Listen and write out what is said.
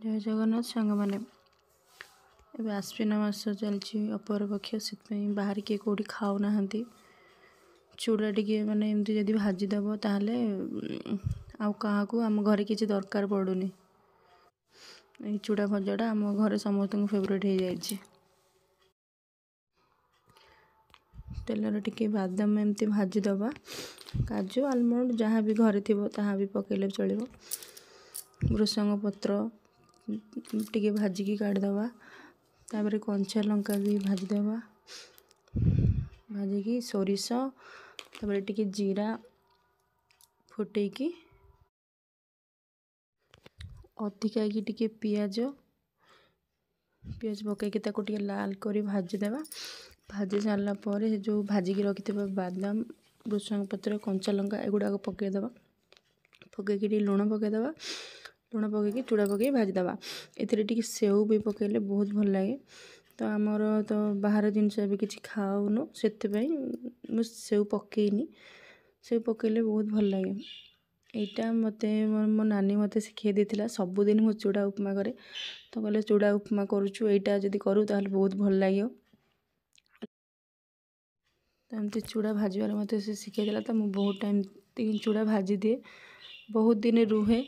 जय जगन्नाथ सांग मैंने आश्विन मास चलती अपर पक्ष से बाहर किए कौटी खाऊ ना चूड़ा टी माने एमती जदि भाजीदेव ताहले क्या आम घर किसी दरकार पड़ूनी। ये चूड़ा भजाटा आम घर समस्त फेवरेट हो जाए। तेलर टिके बादाम एमती भाजीदबा काजू आलमंड जहाँ भी घरे थी ताहा भी पकेले चलो। भृषंग पत्र टिके भाजिकी काढ़ीदबा तापर कंचा लंका भी भाजीदबा भाजिकी सोरिष तापर टिके जीरा फुटेकी अधिका टिके पियाज पकईकी टिके लाल कर भाजीदेवा। भाजी सारा पर जो भाजिकी रखि बादाम भृषंग पत्र कंचा लंका एगुड़ाक पकईदेवा पकईकी लुण पकईदेवा लुण पकईकी चूड़ा पकई भाजीदेवा। ए सेव भी पकईले बहुत भल लगे। तो आमर तो बाहर जिनस भी किसी खाऊनु से सेव पकईनी सेव पकईले बहुत भल लगे। यहाँ मत मो नानी मत शिखे देता सबुदिन मो चूड़ा उपमा करे तो कहले चूड़ा उपमा करुचु यहाँ जदि करूँ ताहले बहुत भल लगे। तो एमती चूड़ा भाजबार मत से शिखाई तो मुझे बहुत टाइम चूड़ा भाजी दिए बहुत दिन रुहे।